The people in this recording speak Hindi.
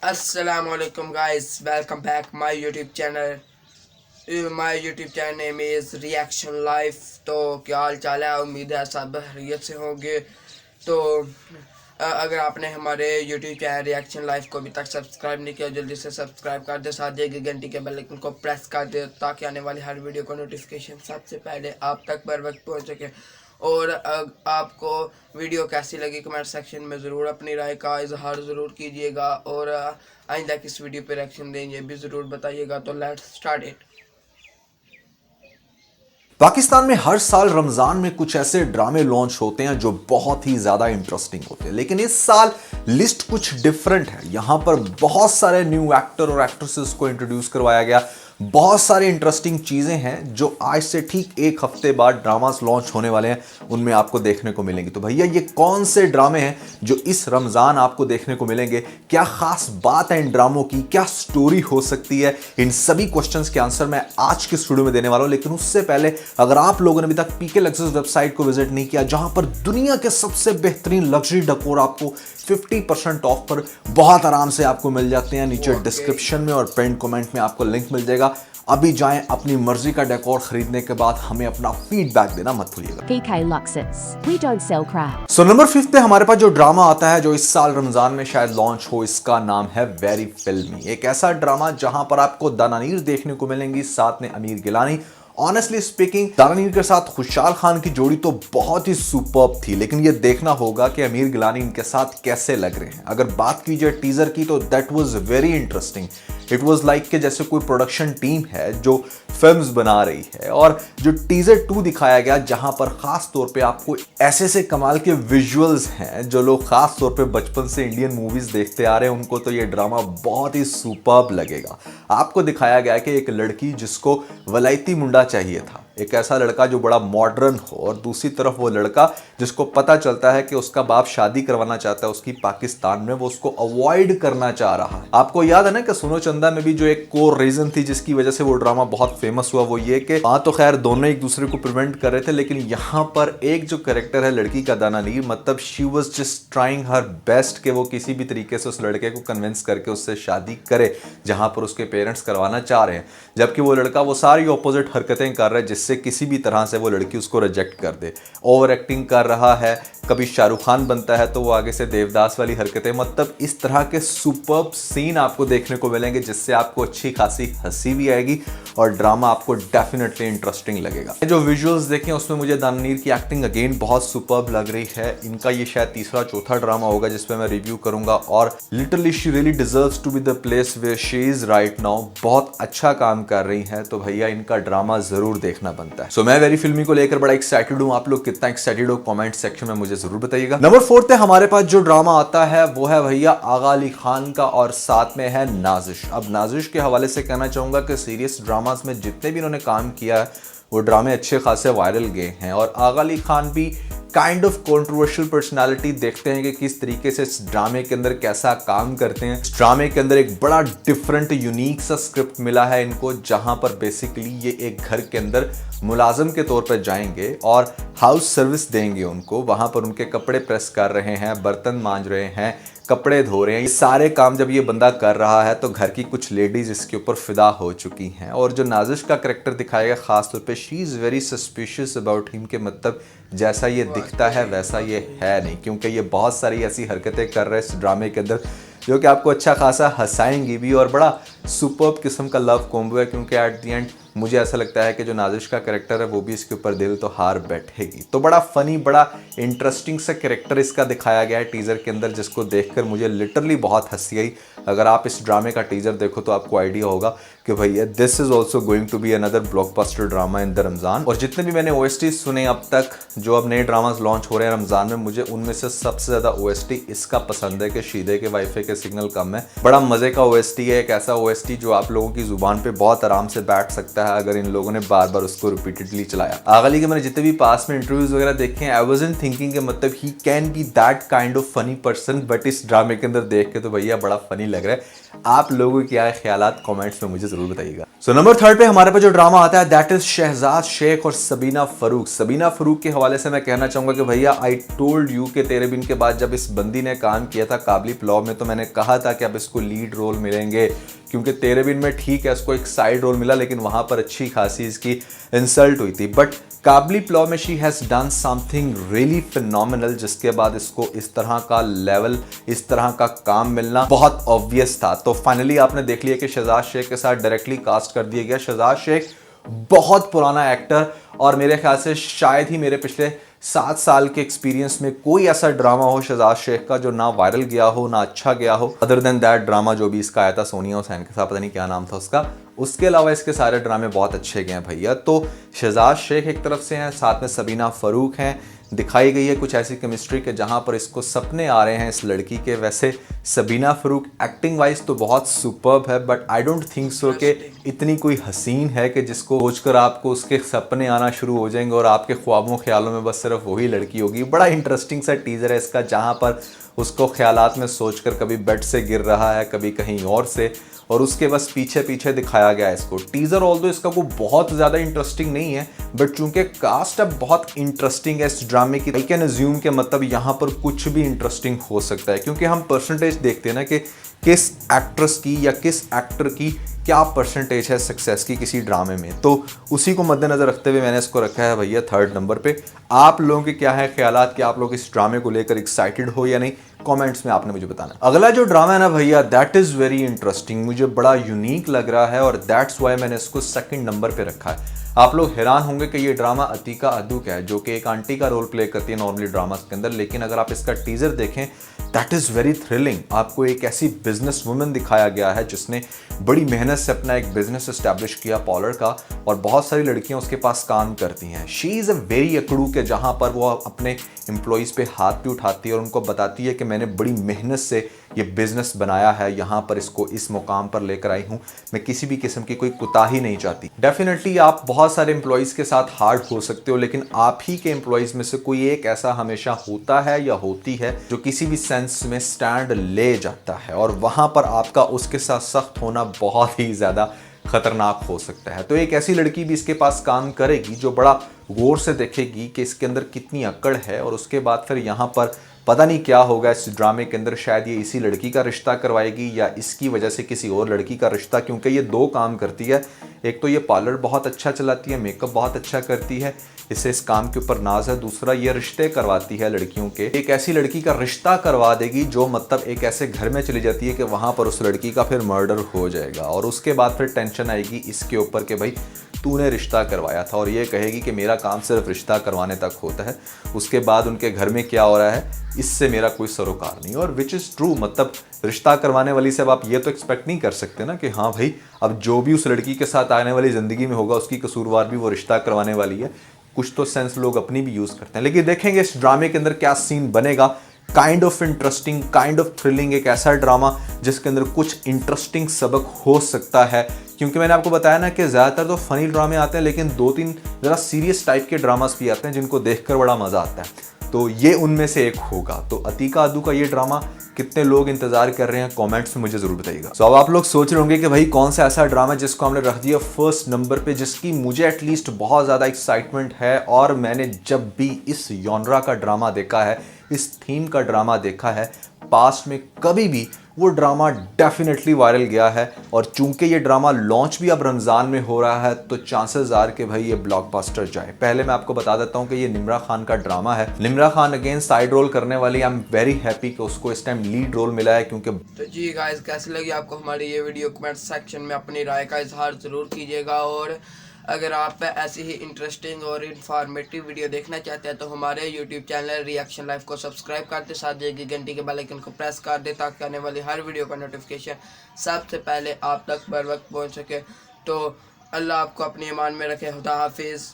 Assalamualaikum guys, welcome back my YouTube channel. My YouTube channel name is Reaction Life. तो क्या हाल चाल है, उम्मीद है सब खैरियत से होंगे। तो अगर आपने हमारे YouTube चैनल रिएक्शन लाइफ को अभी तक सब्सक्राइब नहीं किया, जल्दी से सब्सक्राइब कर दे, साथ ही घंटी के बेल आइकन को प्रेस कर दे ताकि आने वाली हर वीडियो का नोटिफिकेशन सबसे पहले आप तक बर वक्त पहुँच सके। और आपको वीडियो कैसी लगी कमेंट सेक्शन में ज़रूर अपनी राय का इजहार ज़रूर कीजिएगा, और आइंदा किस वीडियो पे रिएक्शन दें ये भी ज़रूर बताइएगा। तो लेट्स स्टार्ट इट। पाकिस्तान में हर साल रमजान में कुछ ऐसे ड्रामे लॉन्च होते हैं जो बहुत ही ज्यादा इंटरेस्टिंग होते हैं, लेकिन इस साल लिस्ट कुछ डिफरेंट है। यहां पर बहुत सारे न्यू एक्टर और एक्ट्रेसेस को इंट्रोड्यूस करवाया गया। बहुत सारी इंटरेस्टिंग चीजें हैं जो आज से ठीक एक हफ्ते बाद ड्रामास लॉन्च होने वाले हैं, उनमें आपको देखने को मिलेंगे। तो भैया ये कौन से ड्रामे हैं जो इस रमजान आपको देखने को मिलेंगे, क्या खास बात है इन ड्रामों की, क्या स्टोरी हो सकती है, इन सभी क्वेश्चंस के आंसर मैं आज की वीडियो में देने वाला हूं। लेकिन उससे पहले अगर आप लोगों ने अभी तक पीके लग्जरीज वेबसाइट को विजिट नहीं किया, जहां पर दुनिया के सबसे बेहतरीन लग्जरी डेकोर आपको 50% ऑफ पर बहुत आराम से आपको मिल जाते हैं, नीचे डिस्क्रिप्शन में और पिन कमेंट में आपको लिंक मिल जाएगा। अभी जाएं, अपनी मर्जी का डेकोर खरीदने के बाद हमें अपना फीडबैक देना मत भूलिएगा। PK Luxus. We don't sell crap. So number 5 पे हमारे पास जो ड्रामा आता है जो इस साल रमजान में शायद लॉन्च हो, इसका नाम है वेरी फिल्मी। एक ऐसा ड्रामा जहां पर आपको दानानीर देखने को मिलेंगी, साथ में आमिर गिलानी। ऑनेस्टली स्पीकिंग, दानानीर के साथ खुशहाल खान की जोड़ी तो बहुत ही सुपर्ब थी, लेकिन ये देखना होगा कि आमिर गिलानी इनके साथ कैसे लग रहे हैं। अगर बात की जाए टीजर की तो that was very interesting. It was like कि जैसे कोई प्रोडक्शन टीम है जो फिल्म्स बना रही है, और जो टीजर 2 दिखाया गया जहां पर खास तौर पे आपको ऐसे से कमाल के विजुअल्स हैं जो लोग खास तौर पे बचपन से इंडियन मूवीज देखते आ रहे हैं, उनको तो ये ड्रामा बहुत ही सुपर्ब लगेगा। आपको दिखाया गया कि एक लड़की जिसको वलायती मुंडा चाहिए था, एक ऐसा लड़का जो बड़ा मॉडर्न हो, और दूसरी तरफ वो लड़का जिसको पता चलता है कि उसका बाप शादी करवाना चाहता है उसकी पाकिस्तान में, वो उसको अवॉइड करना चाह रहा है। आपको याद है ना कि सुनो चंदा में भी जो एक कोर रीजन थी जिसकी वजह से वो ड्रामा बहुत फेमस हुआ, वो ये कि तो खैर दोनों एक दूसरे को प्रिवेंट कर रहे थे, लेकिन यहाँ पर एक जो कैरेक्टर है लड़की का, दानानीर, मतलब she was just trying her best कि वो किसी भी तरीके से उस लड़के को कन्विंस करके उससे शादी करे जहां पर उसके पेरेंट्स करवाना चाह रहे हैं, जबकि वो लड़का वो सारी ऑपोजिट हरकतें कर रहा है जिससे किसी भी तरह से वो लड़की उसको रिजेक्ट कर दे। ओवर एक्टिंग कर रहा है, कभी शाहरुख खान बनता है तो वो आगे से देवदास वाली हरकतें, मतलब इस तरह के सुपर्ब सीन आपको देखने को मिलेंगे जिससे आपको अच्छी खासी हंसी भी आएगी और ड्रामा आपको डेफिनेटली इंटरेस्टिंग लगेगा। जो विजुअल्स देखें उसमें मुझे दानानीर की एक्टिंग अगेन बहुत सुपर्ब लग रही है। इनका ये शायद तीसरा चौथा ड्रामा होगा जिसपे मैं रिव्यू करूंगा, और literally she really deserves to be the place where she is right now. बहुत अच्छा काम कर रही है, तो भैया इनका ड्रामा जरूर देखना बनता है। सो मैं वेरी फिल्मी को लेकर बड़ा एक्साइटेड हूं। आप लोग कितना एक्साइटेड हो कमेंट सेक्शन में मुझे जरूर बताइएगा। नंबर 4 पे हमारे पास जो ड्रामा आता है वो है भैया आगा अली खान का, और साथ में है नाजिश। अब नाजिश के हवाले से कहना चाहूंगा कि सीरियस ड्रामास में जितने भी इन्होंने काम किया है वो ड्रामे अच्छे खासे वायरल गए हैं, और आगा अली खान भी काइंड ऑफ कंट्रोवर्शियल पर्सनालिटी। देखते हैं कि किस तरीके से इस ड्रामे के अंदर कैसा काम करते हैं। इस ड्रामे के अंदर एक बड़ा डिफरेंट यूनिक सा स्क्रिप्ट मिला है इनको, जहां पर बेसिकली ये एक घर के अंदर मुलाजिम के तौर पर जाएंगे और हाउस सर्विस देंगे उनको। वहां पर उनके कपड़े प्रेस कर रहे हैं, बर्तन मांज रहे हैं, कपड़े धो रहे हैं। ये सारे काम जब ये बंदा कर रहा है तो घर की कुछ लेडीज इसके ऊपर फिदा हो चुकी हैं, और जो नाजिश का कैरेक्टर दिखाएगा खास तौर पे, she is very suspicious about him, के मतलब जैसा ये दिखता है वैसा ये है नहीं, क्योंकि ये बहुत सारी ऐसी हरकतें कर रहे हैं इस ड्रामे के अंदर जो कि आपको अच्छा खासा हंसाएंगी भी, और बड़ा सुपर्ब किस्म का लव कॉम्बो है। क्योंकि एट द एंड मुझे ऐसा लगता है कि जो नाजिश का कैरेक्टर है वो भी इसके ऊपर दिल तो हार बैठेगी। तो बड़ा फनी, बड़ा इंटरेस्टिंग सा कैरेक्टर इसका दिखाया गया है टीजर के अंदर, जिसको देखकर मुझे लिटरली बहुत हंसी आई। अगर आप इस ड्रामे का टीजर देखो तो आपको आइडिया होगा कि भैया this is also going to be another blockbuster drama in the Ramzan. और जितने भी मैंने OST सुने अब तक, जो अब नए ड्रामास लॉन्च हो रहे हैं रमजान में, मुझे उनमें से सबसे ज्यादा OST इसका पसंद है कि शीदे के वाईफाई के सिग्नल कम है। बड़ा मजे का OST है, एक ऐसा OST जो आप लोगों की जुबान पे बहुत आराम से बैठ सकता है अगर इन लोगों ने बार बार उसको रिपीटेडली चलाया। आगली के मैंने जितने भी पास में इंटरव्यूज वगैरह देखे हैं, आई वाज़न्ट थिंकिंग कि मतलब he can be that kind of funny person, but इस ड्रामे के अंदर देख के तो भैया बड़ा फनी लग रहा है। आप लोगों के क्या ख्यालात कमेंट्स में मुझे जरूर बताइएगा। सो नंबर 3 पे हमारे पास जो ड्रामा आता है दैट इज शहजाद शेख और सबीना फरूक। सबीना फरूक के हवाले से मैं कहना चाहूंगा कि भैया आई टोल्ड यू के तेरे बिन के बाद जब इस बंदी ने काम किया था काबली पुलाव में, तो मैंने कहा था कि अब इसको लीड रोल मिलेंगे, क्योंकि तेरे बिन में ठीक है इसको एक साइड रोल मिला, लेकिन वहां पर अच्छी खासी इसकी इंसल्ट हुई थी। बट काबली पुलाव में she has done something really phenomenal, जिसके बाद इसको इस तरह का लेवल, इस तरह का काम मिलना बहुत ऑब्वियस था। तो फाइनली आपने देख लिया कि शहजाद शेख के साथ डायरेक्टली कास्ट कर दिया गया। शहजाद शेख बहुत पुराना एक्टर, और मेरे ख्याल से शायद ही मेरे पिछले 7 साल के एक्सपीरियंस में कोई ऐसा ड्रामा हो शहजाद शेख का जो ना वायरल गया हो, ना अच्छा गया हो, अदर देन दैट ड्रामा जो भी इसका आया था सोनिया हुसैन के साथ, पता नहीं क्या नाम था उसका। उसके अलावा इसके सारे ड्रामे बहुत अच्छे गए हैं भैया। तो शहजाद शेख एक तरफ से हैं, साथ में सबीना फरूक हैं। दिखाई गई है कुछ ऐसी केमिस्ट्री के जहां पर इसको सपने आ रहे हैं इस लड़की के। वैसे सबीना फरूक एक्टिंग वाइज तो बहुत सुपर्ब है, but I don't think so कि इतनी कोई हसीन है कि जिसको सोचकर आपको उसके सपने आना शुरू हो जाएंगे और आपके ख्वाबों ख्यालों में बस सिर्फ वही लड़की होगी। बड़ा इंटरेस्टिंग सा टीजर है इसका, जहां पर उसको ख्यालात में सोचकर कभी बेड से गिर रहा है, कभी कहीं और से, और उसके बस पीछे पीछे दिखाया गया है इसको। टीजर ऑल्दो इसका कोई बहुत ज़्यादा इंटरेस्टिंग नहीं है, बट चूंकि कास्ट अब बहुत इंटरेस्टिंग है इस ड्रामे की, आई कैन अज्यूम के मतलब यहाँ पर कुछ भी इंटरेस्टिंग हो सकता है, क्योंकि हम परसेंटेज देखते हैं ना कि किस एक्ट्रेस की या किस एक्टर की क्या परसेंटेज है सक्सेस की किसी ड्रामे में। तो उसी को मद्देनजर रखते हुए मैंने इसको रखा है भैया 3rd नंबर पे। आप लोगों के क्या है ख्यालात कि आप लोग इस ड्रामे को लेकर एक्साइटेड हो या नहीं, कमेंट्स में आपने मुझे बताना। अगला जो ड्रामा है ना भैया, दैट इज वेरी इंटरेस्टिंग, मुझे बड़ा यूनिक लग रहा है, और दैट्स वाई मैंने इसको 2nd नंबर पे रखा है। आप लोग हैरान होंगे कि ये ड्रामा अतीका अद्दू का है, जो कि एक आंटी का रोल प्ले करती है नॉर्मली ड्रामास के अंदर, लेकिन अगर आप इसका टीजर देखें दैट इज़ वेरी थ्रिलिंग। आपको एक ऐसी बिजनेस वुमन दिखाया गया है जिसने बड़ी मेहनत से अपना एक बिजनेस एस्टैब्लिश किया पार्लर का, और बहुत सारी लड़कियां उसके पास काम करती हैं। शी इज़ अ वेरी अकड़ू के, जहां पर वो अपने एम्प्लॉयज़ पे हाथ भी उठाती है और उनको बताती है कि मैंने बड़ी मेहनत से ये बिजनेस बनाया है, यहाँ पर इसको इस मुकाम पर लेकर आई हूँ, मैं किसी भी किस्म की कोई कुताही नहीं चाहती। डेफिनेटली आप बहुत सारे एम्प्लॉयज़ के साथ हार्ड हो सकते हो, लेकिन आप ही के एम्प्लॉयज़ में से कोई एक ऐसा हमेशा होता है या होती है जो किसी भी सेंस में स्टैंड ले जाता है, और वहाँ पर आपका उसके साथ सख्त होना बहुत ही ज़्यादा खतरनाक हो सकता है। तो एक ऐसी लड़की भी इसके पास काम करेगी जो बड़ा गौर से देखेगी कि इसके अंदर कितनी अकड़ है, और उसके बाद फिर यहाँ पर पता नहीं क्या होगा इस ड्रामे के अंदर, शायद ये इसी लड़की का रिश्ता करवाएगी या इसकी वजह से किसी और लड़की का रिश्ता, क्योंकि ये 2 काम करती है। एक तो ये पार्लर बहुत अच्छा चलाती है, मेकअप बहुत अच्छा करती है, इससे इस काम के ऊपर नाज है। दूसरा ये रिश्ते करवाती है लड़कियों के, एक ऐसी लड़की का रिश्ता करवा देगी जो मतलब एक ऐसे घर में चली जाती है कि वहाँ पर उस लड़की का फिर मर्डर हो जाएगा, और उसके बाद फिर टेंशन आएगी इसके ऊपर कि भाई तूने रिश्ता करवाया था, और ये कहेगी कि मेरा काम सिर्फ रिश्ता करवाने तक होता है, उसके बाद उनके घर में क्या हो रहा है इससे मेरा कोई सरोकार नहीं। और विच इज़ ट्रू, मतलब रिश्ता करवाने वाली से अब आप ये तो एक्सपेक्ट नहीं कर सकते ना कि हाँ भाई अब जो भी उस लड़की के साथ आने वाली ज़िंदगी में होगा उसकी कसूरवार भी वो रिश्ता करवाने वाली है। कुछ तो सेंस लोग अपनी भी यूज़ करते हैं, लेकिन देखेंगे इस ड्रामे के अंदर क्या सीन बनेगा। Kind of interesting, kind of thrilling, एक ऐसा ड्रामा जिसके अंदर कुछ इंटरेस्टिंग सबक हो सकता है, क्योंकि मैंने आपको बताया ना कि ज़्यादातर तो फनी ड्रामे आते हैं, लेकिन 2-3 ज़रा सीरियस टाइप के ड्रामास भी आते हैं जिनको देखकर बड़ा मज़ा आता है, तो ये उनमें से एक होगा। तो अतीका अद्दू का ये ड्रामा कितने लोग इंतजार कर रहे हैं कमेंट्स में मुझे जरूर बताइएगा। तो अब आप लोग सोच रहे होंगे कि भाई कौन सा ऐसा ड्रामा जिसको हमने रख दिया 1st नंबर पे, जिसकी मुझे एटलीस्ट बहुत ज़्यादा एक्साइटमेंट है, और मैंने जब भी इस जॉनरा का ड्रामा देखा है, इस थीम का ड्रामा देखा है पास्ट में, कभी भी वो ड्रामा डेफिनेटली वायरल गया है। और चूंकि ये ड्रामा लॉन्च भी अब रमज़ान में हो रहा है, तो चांसेस आर कि भाई ये ब्लॉकबस्टर जाए। पहले मैं आपको बता देता हूँ कि ये निम्रा खान का ड्रामा है। Nimra Khan again side role करने वाली, आई एम वेरी हैप्पी कि उसको इस टाइम लीड रोल मिला है, क्योंकि तो जी गाइस, कैसी लगी आपको हमारी ये वीडियो, कमेंट सेक्शन में अपनी राय का इजहार ज़रूर कीजिएगा। और अगर आप ऐसी ही इंटरेस्टिंग और इन्फॉर्मेटिव वीडियो देखना चाहते हैं तो हमारे यूट्यूब चैनल रिएक्शन लाइफ को सब्सक्राइब करते, साथ दिए घंटी के बेल आइकन को प्रेस कर दे, ताकि आने वाली हर वीडियो का नोटिफिकेशन सबसे पहले आप तक बर वक्त पहुँच सके। तो अल्लाह आपको अपनी ईमान में रखे। खुदा हाफिज़।